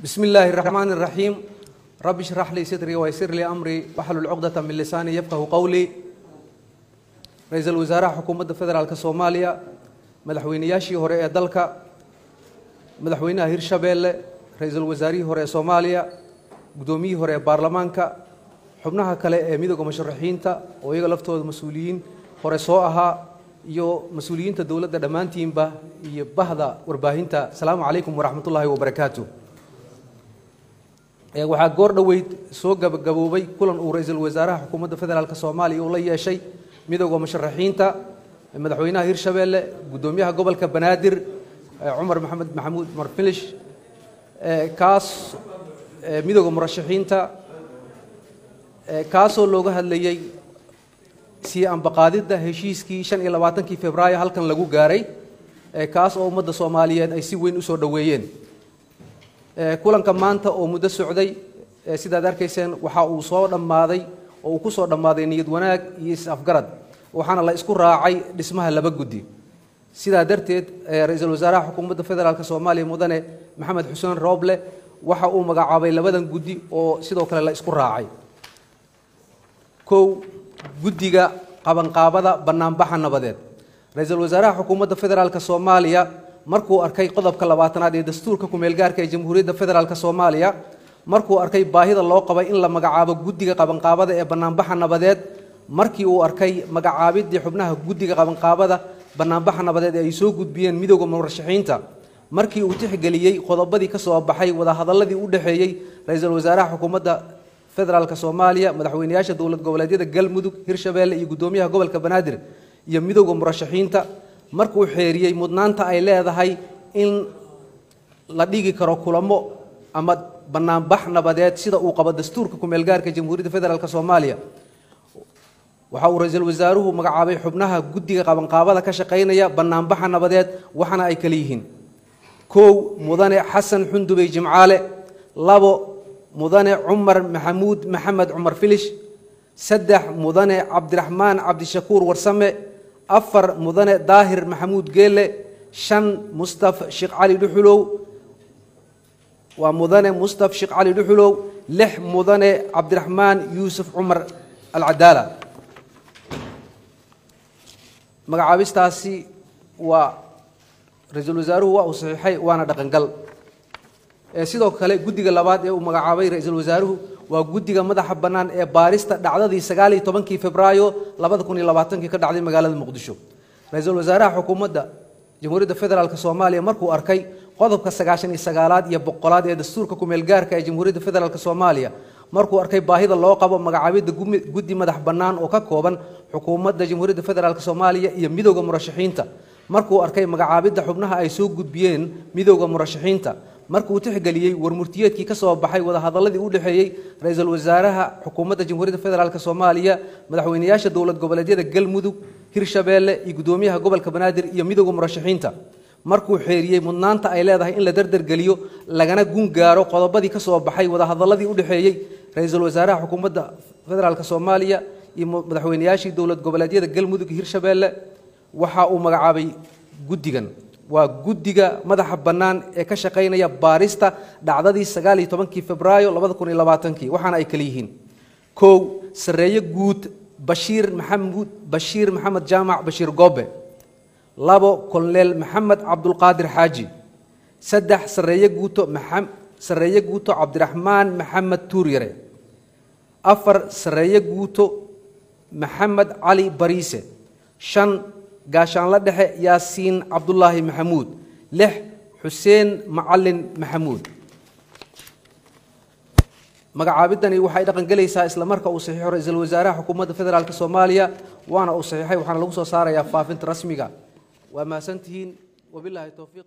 بسم الله الرحمن الرحيم رب اشرح لي صدري ويسر لي أمري واحلل عقدة من لساني يفقهوا قولي رئيس الوزراء حكومة فدرالك الصومالية مدحوينياشي هوري دلك مدحوينها هيرشابيل رئيس الوزراء هوري صوماليا قدومي هوري برلمانكا حبناها كلا ميدوغو مشرحينتا ويغا لفتوود مسؤولين هوري سوءها iyo mas'uuliyiinta dawladda dhamaantiinba iyo bahda warbaahinta salaamu calaykum waraxmatullaahi wabarakaatuh waxaa goor dhaweyd soo gabagaboobay kulan uu ra'iisul wasaaraha xukuumadda federaalka Soomaaliya uu la yeeshay midowga musharaxiinta madaxweynaha Hirshabeelle gudoomiyaha gobolka Banaadir Umar Maxamed Maxamuud Marfilish kaas midowga murashaxiinta kaasoo looga hadlayay si aan baqaadida heshiiskii 25 Febraayo halkan lagu gaaray kaas oo ummadda Soomaaliyeed ay si weyn u soo dhaweeyeen kulanka maanta oo muddo socday sidaad arkayseen waxa uu soo dhamaaday oo uu ku soo dhamaaday niyad wanaag iyo is-afgarad waxaana la isku raacay dhismaha laba guddi sidaa darteed ra'iisul wasaaraha xukuumadda federaalka Soomaaliya mudane Maxamed Xuseen Rooble waxa uu magacaabay labadan guddi oo sidoo kale la isku raacay guddiga qabanqaabada banaanbaxa nabadeed ra'iisul wasaaraha xukuumadda federaalka Soomaaliya markuu arkay qodobka 20aad ee dastuurka ku meel gaarka ee Jamhuuriyadda Federaalka Soomaaliya markuu arkay baahida loo qabay in la magacaabo guddiga qabanqaabada ee banaanbaxa nabadeed markii uu arkay magacaabidii xubnaha guddiga qabanqaabada banaanbaxa nabadeed ee ay soo gudbiyeen midowga murashaxiinta markii uu tixgeliyay qodobadii ka soo baxay wada hadalladii u dhaxeeyay ra'iisul wasaaraha xukuumadda federaalka Soomaaliya madaxweynayaasha dawlad goboleedyada Galmudug Hirshabeelle iyo gudoomiyaha gobolka Banaadir iyo midowga murashaxiinta markuu xeeriyay mudnaanta ay leedahay in la dhigi karo kulamo ama banaanbax nabadeed sida uu qabo dastuurka ku meel gaarka Jamhuuriyadda Federaalka Soomaaliya waxa uu ra'iisul wasaaruhu magacaabay xubnaha guddiga qabanqaabada ka shaqeynaya banaanbaxa nabadeed waxana ay kala yihiin mudane Xasan Xundubey Jimcaale mudane Umar Maxamuud Maxamed Umar Filish mudane Cabdiraxmaan Cabdishakuur Warsame mudane Daahir Maxamuud Geele Mustafa Sheekh Cali Dhuxulow waa mudane Mustafa Sheekh Cali Dhuxulow mudane Cabdiraxmaan Yuusuf Umar Al-Cadaala magacaabistaasi waa ra'iisul wasaaruhu waa uu saxiixay waana dhaqangal sidoo kale guddiga labaad ee uu magacaabay ra'iisul wasaaruhu waa guddiga madaxa banaan ee baarista dhacdadii 19 Febraayo 2020 ka dhacday magaalada Muqdisho ra'iisul wasaaraha xukuumadda Jamhuuriyadda Federaalka Soomaaliya markuu arkay qodobka 99aad iyo 100aad ee dastuurka ku meel gaarka ee Jamhuuriyadda Federaalka Soomaaliya markuu arkay baahida loo qabo magacaabida guddi madax banaan oo ka kooban xukuumadda Jamhuuriyadda Federaalka Soomaaliya iyo midowga murashaxiinta markuu arkay magacaabida xubnaha ay soo gudbiyeen midowga murashaxiinta markuu tixgeliyay warmurtiyeedkii ka soo baxay wada hadalladii u dhaxeeyay ra'iisul wasaaraha xukuumadda Jamhuuriyadda Federaalka Soomaaliya madaxweynayaasha dawlad goboleedyada Galmudug Hirshabeelle iyo gudoomiyaha gobolka Banaadir iyo midowga murashaxiinta markuu xeeriyay mudnaanta ay leedahay in la dardar galiyo lagana gun gaaro qodobadii ka soo baxay wada hadalladii u dhaxeeyay ra'iisul wasaaraha xukuumadda Federaalka Soomaaliya iyo madaxweynayaasha dawlad goboleedyada Galmudug Hirshabeelle waxa uu magacaabay guddigan waa guddiga madaxa banaan ee ka shaqeynaya baarista dhacdadii 19 Febraayo 2020 waxaana ay kala yihiin sareeye guud Bashiir Maxamed Jaamac Bashiir Goobe Kolonel Maxamed Abdul Qaadir Xaaji sareeye guuto Cabdiraxmaan Maxamed Tuuryare sareeye guuto Maxamed Cali Bariise gaashaan la dhexe Yaasiin Cabdullaahi Maxamuud Xuseen Macallin Maxamuud magacaabidani waxay dhaqan galaysaa isla marka uu saxiixo ra'iisul wasaaraha xukuumadda federaalka Soomaaliya waana uu saxiixay waxaana lagu soo saarayaa faafinta rasmiga waa maasantihiin wabillahi tawfiiq